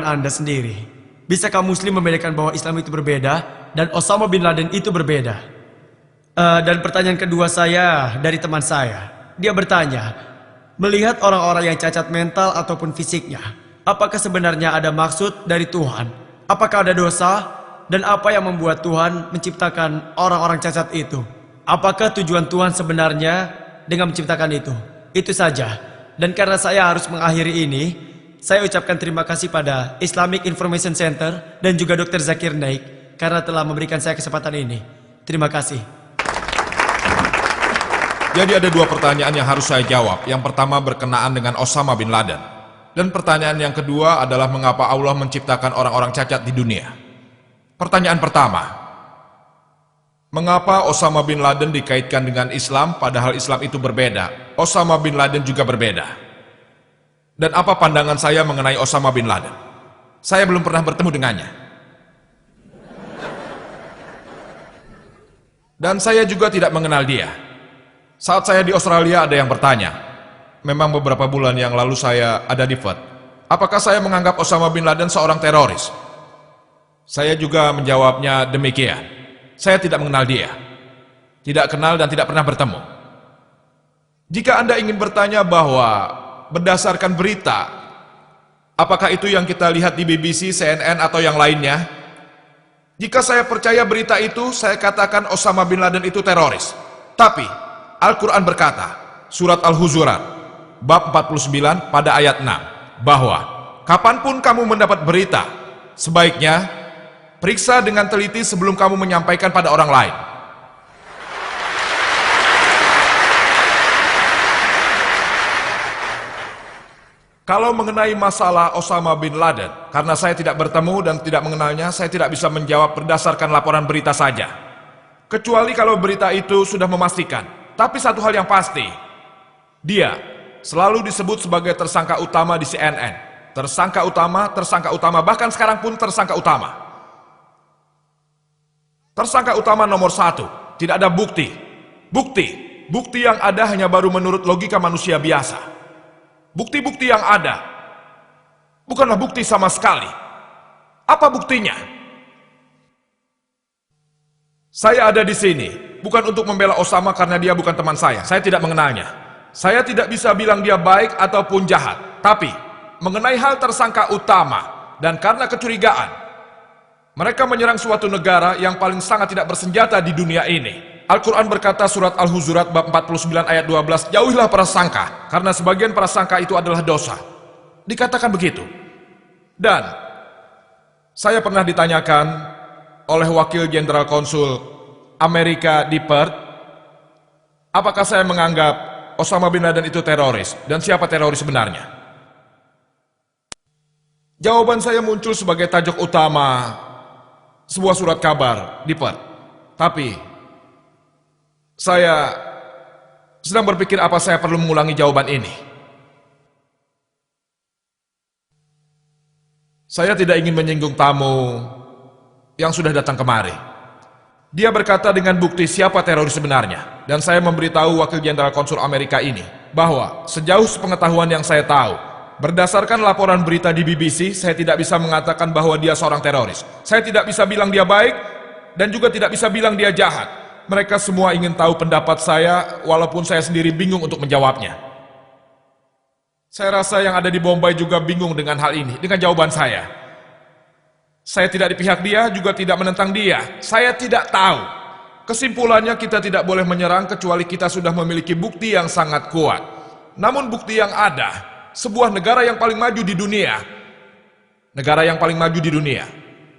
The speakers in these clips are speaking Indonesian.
Anda sendiri. Bisakah Muslim membedakan bahwa Islam itu berbeda dan Osama bin Laden itu berbeda? Dan pertanyaan kedua saya dari teman saya. Dia bertanya, melihat orang-orang yang cacat mental ataupun fisiknya, apakah sebenarnya ada maksud dari Tuhan? Apakah ada dosa? Dan apa yang membuat Tuhan menciptakan orang-orang cacat itu? Apakah tujuan Tuhan sebenarnya dengan menciptakan itu? Itu saja. Dan karena saya harus mengakhiri ini, saya ucapkan terima kasih pada Islamic Information Center dan juga Dr. Zakir Naik karena telah memberikan saya kesempatan ini. Terima kasih. Jadi ada dua pertanyaan yang harus saya jawab. Yang pertama berkenaan dengan Osama bin Laden. Dan pertanyaan yang kedua adalah mengapa Allah menciptakan orang-orang cacat di dunia. Pertanyaan pertama, mengapa Osama bin Laden dikaitkan dengan Islam padahal Islam itu berbeda? Osama bin Laden juga berbeda. Dan apa pandangan saya mengenai Osama bin Laden? Saya belum pernah bertemu dengannya. Dan saya juga tidak mengenal dia. Saat saya di Australia ada yang bertanya, memang beberapa bulan yang lalu saya ada di Perth, apakah saya menganggap Osama bin Laden seorang teroris? Saya juga menjawabnya demikian. Saya tidak mengenal dia. Tidak kenal dan tidak pernah bertemu. Jika Anda ingin bertanya bahwa berdasarkan berita, apakah itu yang kita lihat di BBC, CNN atau yang lainnya? Jika saya percaya berita itu, saya katakan Osama bin Laden itu teroris. Tapi Al-Quran berkata, surat Al-Hujurat, bab 49 pada ayat 6, bahwa kapanpun kamu mendapat berita, sebaiknya periksa dengan teliti sebelum kamu menyampaikan pada orang lain. Kalau mengenai masalah Osama bin Laden, karena saya tidak bertemu dan tidak mengenalnya, saya tidak bisa menjawab berdasarkan laporan berita saja. Kecuali kalau berita itu sudah memastikan. Tapi satu hal yang pasti, dia selalu disebut sebagai tersangka utama di CNN. Tersangka utama, bahkan sekarang pun tersangka utama. Tersangka utama nomor 1, tidak ada bukti. Bukti yang ada hanya baru menurut logika manusia biasa. Bukti-bukti yang ada bukanlah bukti sama sekali. Apa buktinya? Saya ada di sini bukan untuk membela Osama karena dia bukan teman saya. Saya tidak mengenalnya. Saya tidak bisa bilang dia baik ataupun jahat. Tapi mengenai hal tersangka utama dan karena kecurigaan, mereka menyerang suatu negara yang paling sangat tidak bersenjata di dunia ini. Al-Quran berkata surat Al-Hujurat bab 49 ayat 12, jauhilah prasangka, karena sebagian prasangka itu adalah dosa. Dikatakan begitu. Dan saya pernah ditanyakan oleh wakil jenderal konsul Amerika di Perth, apakah saya menganggap Osama bin Laden itu teroris, dan siapa teroris sebenarnya? Jawaban saya muncul sebagai tajuk utama sebuah surat kabar di Perth. Tapi saya sedang berpikir apa saya perlu mengulangi jawaban ini. Saya tidak ingin menyinggung tamu yang sudah datang kemari. Dia berkata dengan bukti siapa teroris sebenarnya. Dan saya memberitahu wakil jenderal konsul Amerika ini bahwa sejauh sepengetahuan yang saya tahu, berdasarkan laporan berita di BBC, saya tidak bisa mengatakan bahwa dia seorang teroris. Saya tidak bisa bilang dia baik, dan juga tidak bisa bilang dia jahat. Mereka semua ingin tahu pendapat saya, walaupun saya sendiri bingung untuk menjawabnya. Saya rasa yang ada di Bombay juga bingung dengan hal ini, dengan jawaban saya. Saya tidak di pihak dia, juga tidak menentang dia. Saya tidak tahu. Kesimpulannya kita tidak boleh menyerang kecuali kita sudah memiliki bukti yang sangat kuat. Namun bukti yang ada, sebuah negara yang paling maju di dunia,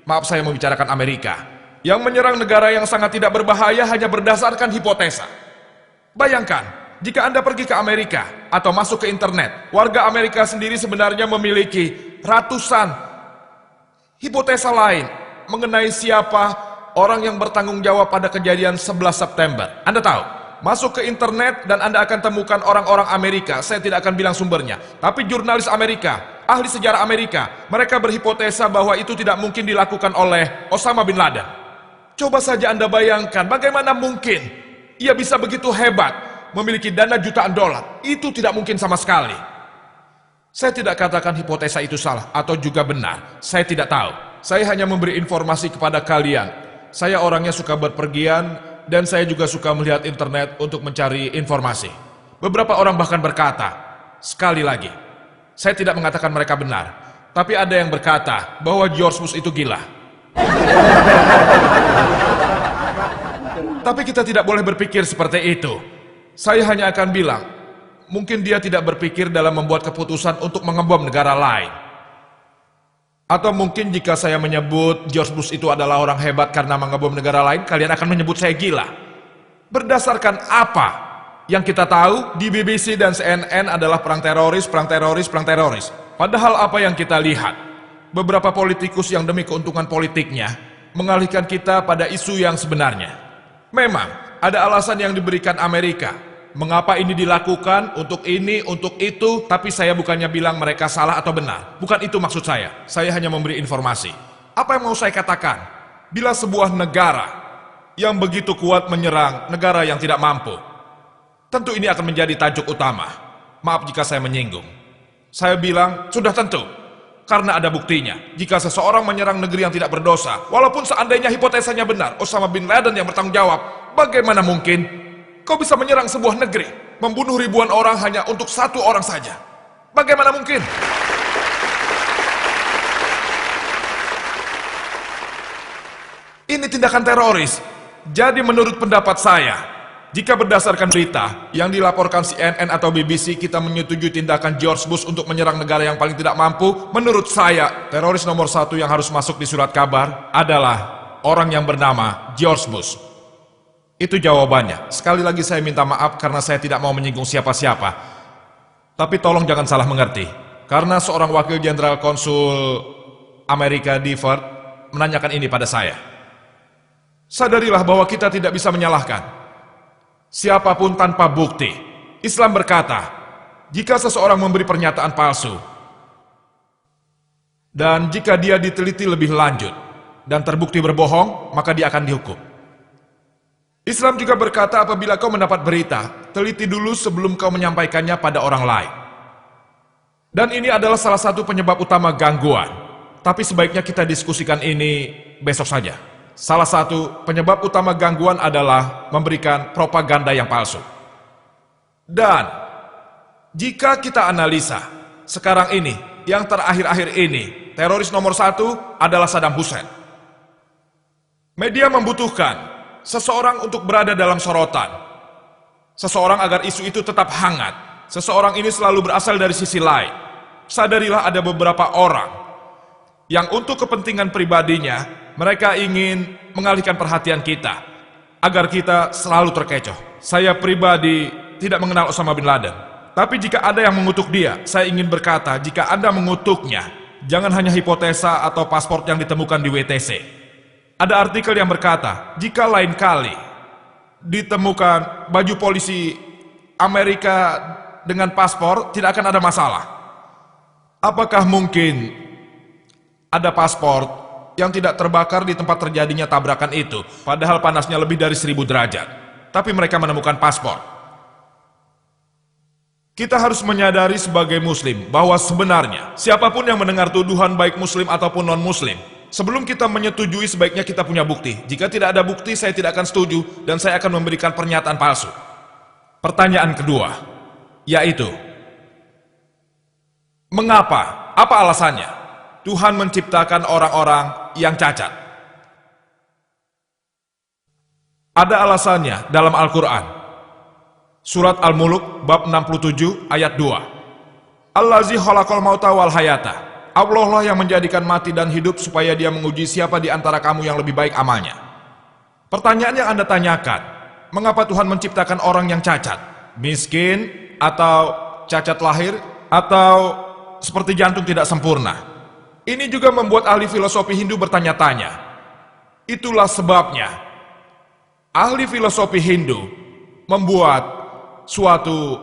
maaf saya membicarakan Amerika, yang menyerang negara yang sangat tidak berbahaya hanya berdasarkan hipotesa. Bayangkan, jika Anda pergi ke Amerika atau masuk ke internet, warga Amerika sendiri sebenarnya memiliki ratusan hipotesa lain mengenai siapa orang yang bertanggung jawab pada kejadian 11 September. Anda tahu? Masuk ke internet dan Anda akan temukan orang-orang Amerika, saya tidak akan bilang sumbernya, tapi jurnalis Amerika, ahli sejarah Amerika, mereka berhipotesa bahwa itu tidak mungkin dilakukan oleh Osama bin Laden. Coba saja Anda bayangkan bagaimana mungkin ia bisa begitu hebat, memiliki dana jutaan dolar. Itu tidak mungkin sama sekali. Saya tidak katakan hipotesa itu salah atau juga benar. Saya tidak tahu. Saya hanya memberi informasi kepada kalian. Saya orangnya suka berpergian dan saya juga suka melihat internet untuk mencari informasi. Beberapa orang bahkan berkata, sekali lagi, saya tidak mengatakan mereka benar, tapi ada yang berkata bahwa George Bush itu gila. Tapi kita tidak boleh berpikir seperti itu. Saya hanya akan bilang, mungkin dia tidak berpikir dalam membuat keputusan untuk mengebom negara lain. Atau mungkin jika saya menyebut George Bush itu adalah orang hebat karena mengebom negara lain, kalian akan menyebut saya gila. Berdasarkan apa? Yang kita tahu di BBC dan CNN adalah perang teroris, perang teroris, perang teroris. Padahal apa yang kita lihat? Beberapa politikus yang demi keuntungan politiknya mengalihkan kita pada isu yang sebenarnya. Memang ada alasan yang diberikan Amerika. Mengapa ini dilakukan, untuk ini, untuk itu, tapi saya bukannya bilang mereka salah atau benar. Bukan itu maksud saya. Saya hanya memberi informasi. Apa yang mau saya katakan? Bila sebuah negara yang begitu kuat menyerang negara yang tidak mampu, tentu ini akan menjadi tajuk utama. Maaf jika saya menyinggung. Saya bilang, sudah tentu. Karena ada buktinya. Jika seseorang menyerang negeri yang tidak berdosa, walaupun seandainya hipotesanya benar, Osama bin Laden yang bertanggung jawab, bagaimana mungkin kau bisa menyerang sebuah negeri, membunuh ribuan orang hanya untuk satu orang saja? Bagaimana mungkin? Ini tindakan teroris. Jadi menurut pendapat saya, jika berdasarkan berita yang dilaporkan CNN atau BBC, kita menyetujui tindakan George Bush untuk menyerang negara yang paling tidak mampu, menurut saya, teroris nomor 1 yang harus masuk di surat kabar adalah orang yang bernama George Bush. Itu jawabannya. Sekali lagi saya minta maaf karena saya tidak mau menyinggung siapa-siapa. Tapi tolong jangan salah mengerti. Karena seorang wakil jenderal konsul Amerika di Ford menanyakan ini pada saya. Sadarilah bahwa kita tidak bisa menyalahkan siapapun tanpa bukti. Islam berkata, jika seseorang memberi pernyataan palsu, dan jika dia diteliti lebih lanjut, dan terbukti berbohong, maka dia akan dihukum. Islam juga berkata apabila kau mendapat berita, teliti dulu sebelum kau menyampaikannya pada orang lain. Dan ini adalah salah satu penyebab utama gangguan. Tapi sebaiknya kita diskusikan ini besok saja. Salah satu penyebab utama gangguan adalah memberikan propaganda yang palsu. Dan jika kita analisa sekarang ini, yang terakhir-akhir ini, teroris nomor 1 adalah Saddam Hussein. Media membutuhkan seseorang untuk berada dalam sorotan. Seseorang agar isu itu tetap hangat. Seseorang ini selalu berasal dari sisi lain. Sadarilah ada beberapa orang yang untuk kepentingan pribadinya, mereka ingin mengalihkan perhatian kita, agar kita selalu terkecoh. Saya pribadi tidak mengenal Osama bin Laden. Tapi jika ada yang mengutuk dia, saya ingin berkata, jika Anda mengutuknya, jangan hanya hipotesa atau paspor yang ditemukan di WTC. Ada artikel yang berkata, jika lain kali ditemukan baju polisi Amerika dengan paspor, tidak akan ada masalah. Apakah mungkin ada paspor yang tidak terbakar di tempat terjadinya tabrakan itu, padahal panasnya lebih dari 1000 derajat, tapi mereka menemukan paspor? Kita harus menyadari sebagai muslim bahwa sebenarnya siapapun yang mendengar tuduhan baik muslim ataupun non-muslim, sebelum kita menyetujui sebaiknya kita punya bukti. Jika tidak ada bukti, saya tidak akan setuju dan saya akan memberikan pernyataan palsu. Pertanyaan kedua, yaitu, mengapa? Apa alasannya Tuhan menciptakan orang-orang yang cacat? Ada alasannya dalam Al-Quran. Surat Al-Muluk bab 67 ayat 2. Allazi khalaqal mauta wal hayata. Allah lah yang menjadikan mati dan hidup supaya dia menguji siapa di antara kamu yang lebih baik amalnya. Pertanyaan yang Anda tanyakan, mengapa Tuhan menciptakan orang yang cacat? Miskin, atau cacat lahir, atau seperti jantung tidak sempurna? Ini juga membuat ahli filosofi Hindu bertanya-tanya. Itulah sebabnya ahli filosofi Hindu membuat suatu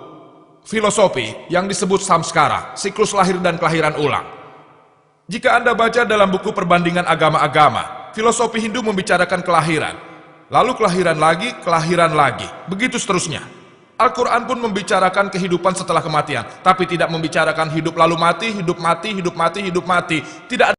filosofi yang disebut samskara, siklus lahir dan kelahiran ulang. Jika Anda baca dalam buku perbandingan agama-agama, filosofi Hindu membicarakan kelahiran, lalu kelahiran lagi, begitu seterusnya. Al-Quran pun membicarakan kehidupan setelah kematian, tapi tidak membicarakan hidup lalu mati, hidup mati, hidup mati, hidup mati. Tidak ada